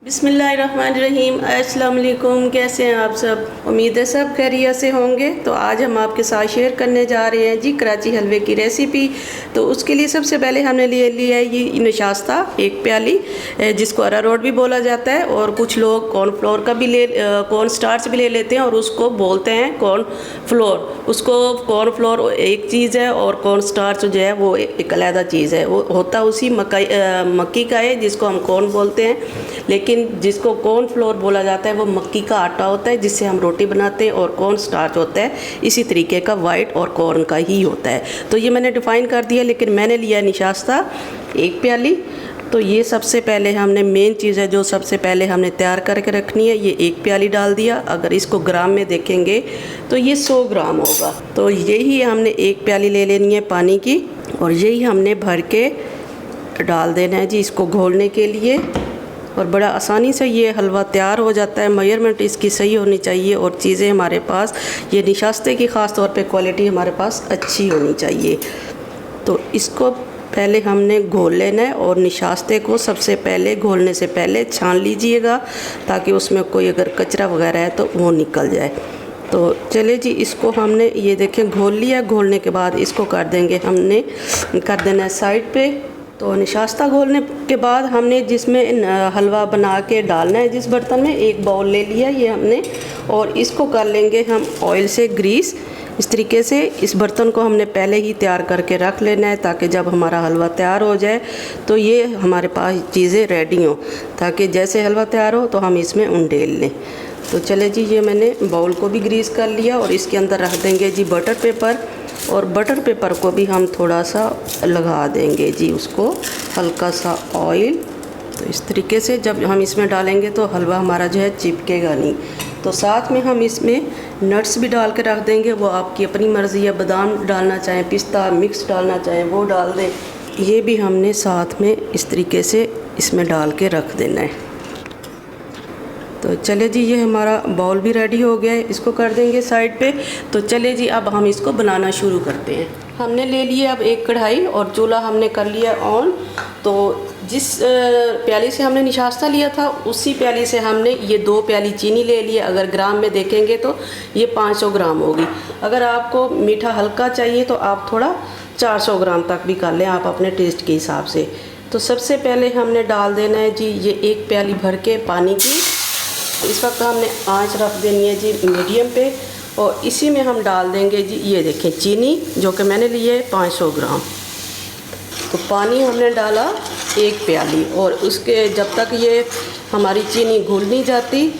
बिस्मिल्लाहिर्रहमानिर्रहीम। अस्सलाम वालेकुम। कैसे हैं आप सब? उम्मीद है सब खैरियत से होंगे। तो आज हम आपके साथ शेयर करने जा रहे हैं जी कराची हलवे की रेसिपी। तो उसके लिए सबसे पहले हमने ले लिया है ये नशास्ता, एक प्याली, जिसको अरारोट भी बोला जाता है, और कुछ लोग कॉर्नफ्लोर का भी कॉर्न स्टार्च भी ले लेते हैं और उसको बोलते हैं कॉर्न फ्लोर। उसको कॉर्नफ्लोर एक चीज़ है और कॉर्न स्टार्च जो है वो एक अलग चीज़ है। वो होता उसी मक्की का है जिसको हम कॉर्न बोलते हैं, लेकिन जिसको कॉर्न फ्लोर बोला जाता है वो मक्की का आटा होता है जिससे हम रोटी बनाते हैं, और कॉर्न स्टार्च होता है इसी तरीके का, वाइट और कॉर्न का ही होता है। तो ये मैंने डिफ़ाइन कर दिया, लेकिन मैंने लिया निशास्ता एक प्याली। तो ये सबसे पहले हमने मेन चीज़ है जो सबसे पहले हमने तैयार करके रखनी है, ये एक प्याली डाल दिया। अगर इसको ग्राम में देखेंगे तो ये 100 ग्राम होगा। तो यही हमने एक प्याली ले लेनी है पानी की, और यही हमने भर के डाल देना है जी इसको घोलने के लिए। और बड़ा आसानी से ये हलवा तैयार हो जाता है। मेजरमेंट इसकी सही होनी चाहिए और चीज़ें हमारे पास, ये निशास्ते की ख़ास तौर पे क्वालिटी हमारे पास अच्छी होनी चाहिए। तो इसको पहले हमने घोल लेना है, और निशास्ते को सबसे पहले घोलने से पहले छान लीजिएगा ताकि उसमें कोई अगर कचरा वगैरह है तो वो निकल जाए। तो चले जी, इसको हमने ये देखें घोल लिया। घोलने के बाद इसको कर देंगे, हमने कर देना है साइड पे। तो निशास्ता घोलने के बाद हमने जिसमें हलवा बना के डालना है, जिस बर्तन में, एक बाउल ले लिया ये हमने, और इसको कर लेंगे हम ऑयल से ग्रीस। इस तरीके से इस बर्तन को हमने पहले ही तैयार करके रख लेना है ताकि जब हमारा हलवा तैयार हो जाए तो ये हमारे पास चीज़ें रेडी हों, ताकि जैसे हलवा तैयार हो तो हम इसमें उंडेल लें। तो चले जी, ये मैंने बाउल को भी ग्रीस कर लिया, और इसके अंदर रख देंगे जी बटर पेपर। और बटर पेपर को भी हम थोड़ा सा लगा देंगे जी, उसको हल्का सा ऑयल। तो इस तरीके से जब हम इसमें डालेंगे तो हलवा हमारा जो है चिपकेगा नहीं। तो साथ में हम इसमें नट्स भी डाल के रख देंगे, वो आपकी अपनी मर्ज़ी है। बादाम डालना चाहें, पिस्ता मिक्स डालना चाहें वो डाल दें। ये भी हमने साथ में इस तरीके से इसमें डाल के रख देना है। तो चले जी, ये हमारा बाउल भी रेडी हो गया है, इसको कर देंगे साइड पे। तो चले जी, अब हम इसको बनाना शुरू करते हैं। हमने ले लिया अब एक कढ़ाई, और चूल्हा हमने कर लिया ऑन। तो जिस प्याली से हमने निशास्ता लिया था उसी प्याली से हमने ये 2 प्याली चीनी ले ली है। अगर ग्राम में देखेंगे तो ये 500 ग्राम होगी। अगर आपको मीठा हल्का चाहिए तो आप थोड़ा 400 ग्राम तक भी कर लें, आप अपने टेस्ट के हिसाब से। तो सबसे पहले हमने डाल देना है जी ये एक प्याली भर के पानी की। इस वक्त हमने आंच रख देनी है जी मीडियम पे, और इसी में हम डाल देंगे जी ये देखें चीनी, जो कि मैंने ली है 500 ग्राम। तो पानी हमने डाला एक प्याली, और उसके जब तक ये हमारी चीनी घुल नहीं जाती,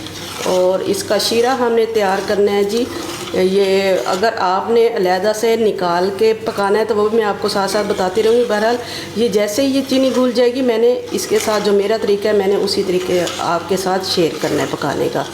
और इसका शीरा हमने तैयार करना है जी। ये अगर आपने अलहदा से निकाल के पकाना है तो वो भी मैं आपको साथ साथ बताती रहूँगी। बहरहाल ये जैसे ही ये चीनी घुल जाएगी, मैंने इसके साथ जो मेरा तरीका है मैंने उसी तरीके आपके साथ शेयर करना है पकाने का।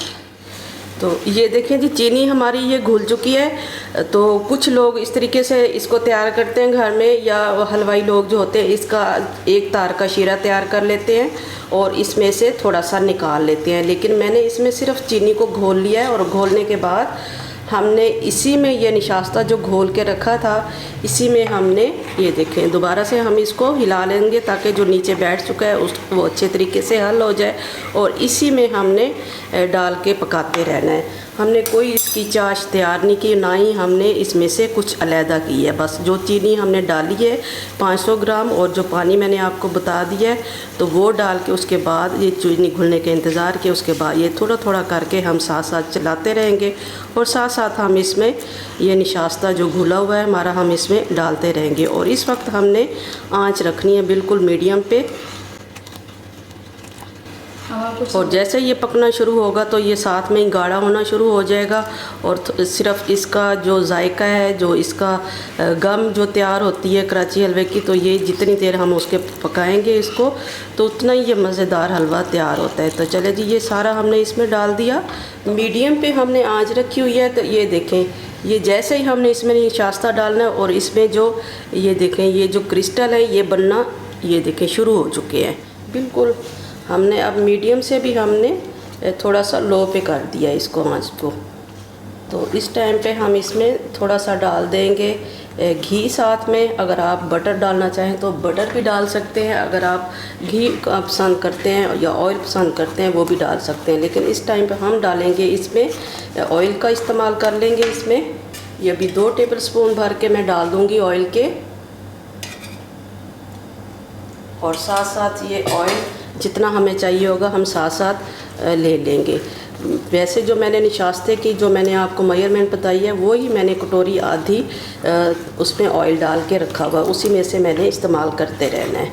तो ये देखें जी चीनी हमारी ये घुल चुकी है। तो कुछ लोग इस तरीके से इसको तैयार करते हैं घर में, या हलवाई लोग जो होते हैं इसका एक तार का शीरा तैयार कर लेते हैं और इसमें से थोड़ा सा निकाल लेते हैं। लेकिन मैंने इसमें सिर्फ चीनी को घोल लिया है, और घोलने के बाद हमने इसी में ये निशास्ता जो घोल के रखा था इसी में हमने ये देखें दोबारा से हम इसको हिला लेंगे ताकि जो नीचे बैठ चुका है उस वो अच्छे तरीके से हल हो जाए, और इसी में हमने डाल के पकाते रहना है। हमने कोई इसकी चाश तैयार नहीं की, ना ही हमने इसमें से कुछ अलहदा की है। बस जो चीनी हमने डाली है 500 ग्राम, और जो पानी मैंने आपको बता दिया है, तो वो डाल के उसके बाद ये चीनी घुलने के इंतज़ार के उसके बाद ये थोड़ा थोड़ा करके हम साथ साथ चलाते रहेंगे, और साथ साथ हम इसमें ये निशास्ता जो घुला हुआ है हमारा हम इसमें डालते रहेंगे। और इस वक्त हमने आंच रखनी है बिल्कुल मीडियम पे, और जैसे ये पकना शुरू होगा तो ये साथ में ही गाढ़ा होना शुरू हो जाएगा, और सिर्फ इसका जो जायका है, जो इसका गम जो तैयार होती है कराची हलवे की, तो ये जितनी देर हम उसके पकाएंगे इसको तो उतना ही ये मज़ेदार हलवा तैयार होता है। तो चले जी, ये सारा हमने इसमें डाल दिया। मीडियम पे हमने आंच रखी हुई है। तो ये देखें, ये जैसे ही हमने इसमें निशास्ता डालना है, और इसमें जो ये देखें ये जो क्रिस्टल है ये बनना ये देखें शुरू हो चुके हैं बिल्कुल। हमने अब मीडियम से भी हमने थोड़ा सा लो पे कर दिया इसको आंच को। तो इस टाइम पे हम इसमें थोड़ा सा डाल देंगे घी साथ में। अगर आप बटर डालना चाहें तो बटर भी डाल सकते हैं, अगर आप घी पसंद करते हैं या ऑयल पसंद करते हैं वो भी डाल सकते हैं। लेकिन इस टाइम पे हम डालेंगे इसमें ऑयल का इस्तेमाल कर लेंगे इसमें। ये अभी 2 टेबलस्पून भर के मैं डाल दूँगी ऑयल के, और साथ साथ ये ऑयल जितना हमें चाहिए होगा हम साथ साथ ले लेंगे। वैसे जो मैंने निशास्ते की जो मैंने आपको मेजरमेंट बताई है वो ही मैंने कटोरी आधी उसमें ऑयल डाल के रखा हुआ, उसी में से मैंने इस्तेमाल करते रहना है।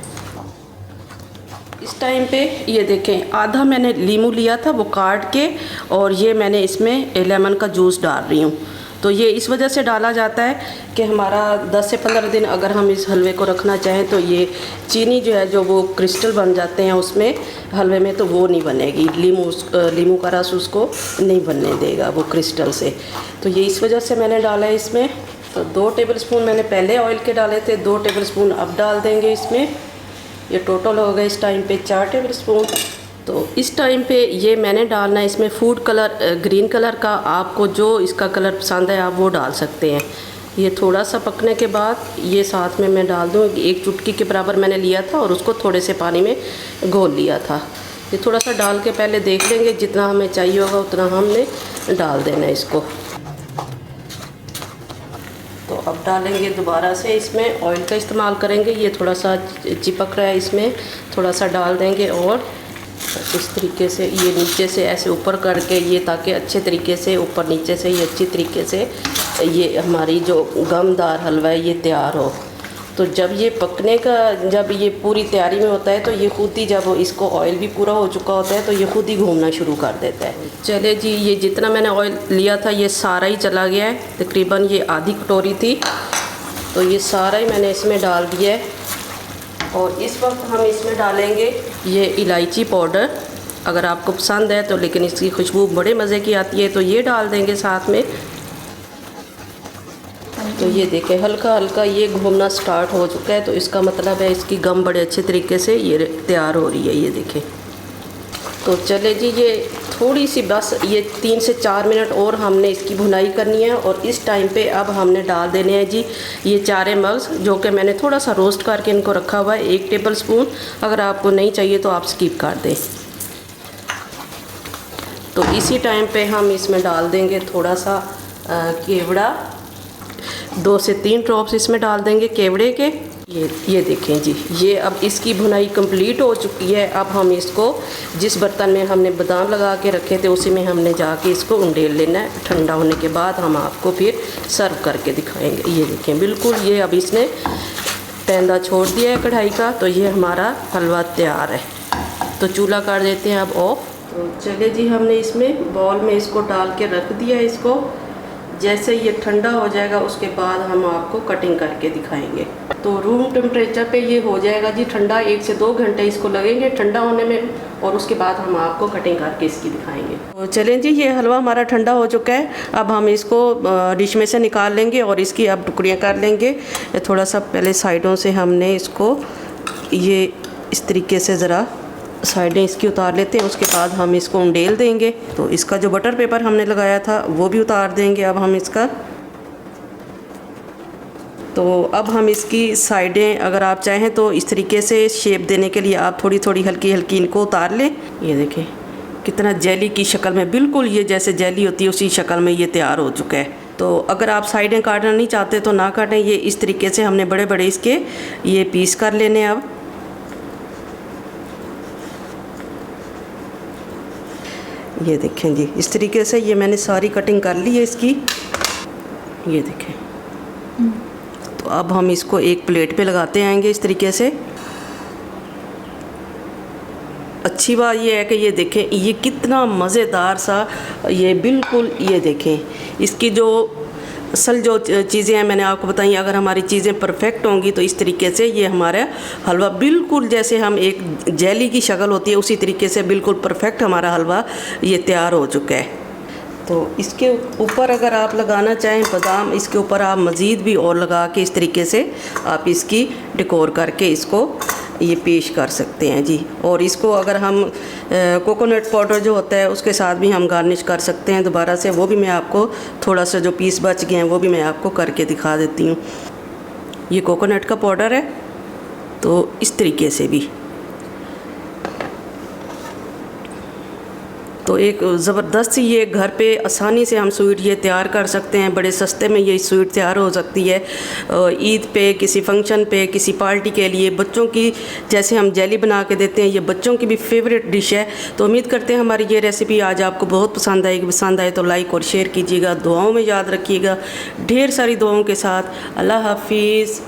इस टाइम पे ये देखें आधा मैंने लीमू लिया था वो काट के, और ये मैंने इसमें लेमन का जूस डाल रही हूँ। तो ये इस वजह से डाला जाता है कि हमारा 10 से 15 दिन अगर हम इस हलवे को रखना चाहें तो ये चीनी जो है जो वो क्रिस्टल बन जाते हैं उसमें हलवे में, तो वो नहीं बनेगी। लीमू का रस उसको नहीं बनने देगा वो क्रिस्टल से। तो ये इस वजह से मैंने डाला है इसमें। तो 2 टेबलस्पून मैंने पहले ऑयल के डाले थे, 2 टेबलस्पून अब डाल देंगे इसमें। ये टोटल हो गए इस टाइम पे 4 टेबलस्पून। तो इस टाइम पे ये मैंने डालना है इसमें फूड कलर, ग्रीन कलर का। आपको जो इसका कलर पसंद है आप वो डाल सकते हैं। ये थोड़ा सा पकने के बाद ये साथ में मैं डाल दूँ, 1 चुटकी के बराबर मैंने लिया था और उसको थोड़े से पानी में घोल लिया था। ये थोड़ा सा डाल के पहले देख लेंगे, जितना हमें चाहिए होगा उतना हमने डाल देना है इसको। तो अब डालेंगे दोबारा से इसमें ऑयल का इस्तेमाल करेंगे। ये थोड़ा सा चिपक रहा है, इसमें थोड़ा सा डाल देंगे और इस तरीके से ये नीचे से ऐसे ऊपर करके ये, ताकि अच्छे तरीके से ऊपर नीचे से ये अच्छी तरीके से ये हमारी जो गमदार हलवा है ये तैयार हो। तो जब ये पकने का, जब ये पूरी तैयारी में होता है तो ये खुद ही, जब इसको ऑयल भी पूरा हो चुका होता है तो ये खुद ही घूमना शुरू कर देता है। चले जी, ये जितना मैंने ऑयल लिया था ये सारा ही चला गया है, तकरीबन ये आधी कटोरी थी। तो ये सारा ही मैंने इसमें डाल दिया है। और इस वक्त हम इसमें डालेंगे ये इलायची पाउडर, अगर आपको पसंद है तो, लेकिन इसकी खुशबू बड़े मज़े की आती है तो ये डाल देंगे साथ में। तो ये देखें हल्का हल्का ये घूमना स्टार्ट हो चुका है, तो इसका मतलब है इसकी गम बड़े अच्छे तरीके से ये तैयार हो रही है, ये देखें। तो चले जी, ये थोड़ी सी बस ये 3 से 4 मिनट और हमने इसकी भुनाई करनी है। और इस टाइम पे अब हमने डाल देने हैं जी ये 4 मग्ज़, जो कि मैंने थोड़ा सा रोस्ट करके इनको रखा हुआ है, 1 टेबलस्पून। अगर आपको नहीं चाहिए तो आप स्किप कर दें। तो इसी टाइम पे हम इसमें डाल देंगे थोड़ा सा केवड़ा, 2 से 3 ड्रॉप्स इसमें डाल देंगे केवड़े के। ये देखें जी, ये अब इसकी भुनाई कंप्लीट हो चुकी है। अब हम इसको जिस बर्तन में हमने बादाम लगा के रखे थे उसी में हमने जाके इसको उंडेल लेना है। ठंडा होने के बाद हम आपको फिर सर्व करके दिखाएंगे। ये देखें बिल्कुल ये अब इसने पैंदा छोड़ दिया है कढ़ाई का, तो ये हमारा हलवा तैयार है। तो चूल्हा कर देते हैं अब ऑफ। तो चले जी, हमने इसमें बाउल में इसको डाल के रख दिया है। इसको जैसे ये ठंडा हो जाएगा उसके बाद हम आपको कटिंग करके दिखाएंगे। तो रूम टेम्परेचर पे ये हो जाएगा जी ठंडा, 1 से 2 घंटे इसको लगेंगे ठंडा होने में, और उसके बाद हम आपको कटिंग करके इसकी दिखाएंगे। तो चलें जी, ये हलवा हमारा ठंडा हो चुका है। अब हम इसको डिश में से निकाल लेंगे और इसकी अब टुकड़ियाँ कर लेंगे। थोड़ा सा पहले साइडों से हमने इसको ये इस तरीके से ज़रा साइडें इसकी उतार लेते हैं, उसके बाद हम इसको उंडेल देंगे। तो इसका जो बटर पेपर हमने लगाया था वो भी उतार देंगे अब हम इसका। तो अब हम इसकी साइडें, अगर आप चाहें तो इस तरीके से शेप देने के लिए आप थोड़ी थोड़ी हल्की हल्की इनको उतार लें। ये देखें कितना जेली की शक्ल में, बिल्कुल ये जैसे जेली होती है उसी शक्ल में ये तैयार हो चुका है। तो अगर आप साइडें काटना नहीं चाहते तो ना काटें। ये इस तरीके से हमने बड़े बड़े इसके ये पीस कर लेने। अब ये देखें जी, इस तरीके से ये मैंने सारी कटिंग कर ली है इसकी। ये देखें। तो अब हम इसको एक प्लेट पे लगाते आएंगे इस तरीके से। अच्छी बात ये है कि ये देखें ये कितना मज़ेदार सा, ये बिल्कुल ये देखें इसकी जो असल जो चीज़ें हैं मैंने आपको बताई, अगर हमारी चीज़ें परफेक्ट होंगी तो इस तरीके से ये हमारा हलवा बिल्कुल जैसे हम एक जेली की शक्ल होती है उसी तरीके से बिल्कुल परफेक्ट हमारा हलवा ये तैयार हो चुका है। तो इसके ऊपर अगर आप लगाना चाहें बादाम, इसके ऊपर आप मज़ीद भी और लगा के इस तरीके से आप इसकी डेकोर करके इसको ये पेश कर सकते हैं जी। और इसको अगर हम कोकोनट पाउडर जो होता है उसके साथ भी हम गार्निश कर सकते हैं दोबारा से। वो भी मैं आपको थोड़ा सा जो पीस बच गए हैं वो भी मैं आपको करके दिखा देती हूँ। ये कोकोनट का पाउडर है, तो इस तरीके से भी तो एक ज़बरदस्त ये घर पे आसानी से हम स्वीट ये तैयार कर सकते हैं। बड़े सस्ते में ये स्वीट तैयार हो सकती है। ईद पे, किसी फंक्शन पे, किसी पार्टी के लिए बच्चों की जैसे हम जेली बना के देते हैं, ये बच्चों की भी फेवरेट डिश है। तो उम्मीद करते हैं हमारी ये रेसिपी आज आपको बहुत पसंद आएगी। पसंद आए तो लाइक और शेयर कीजिएगा, दुआओं में याद रखिएगा। ढेर सारी दुआओं के साथ अल्लाह हाफिज़।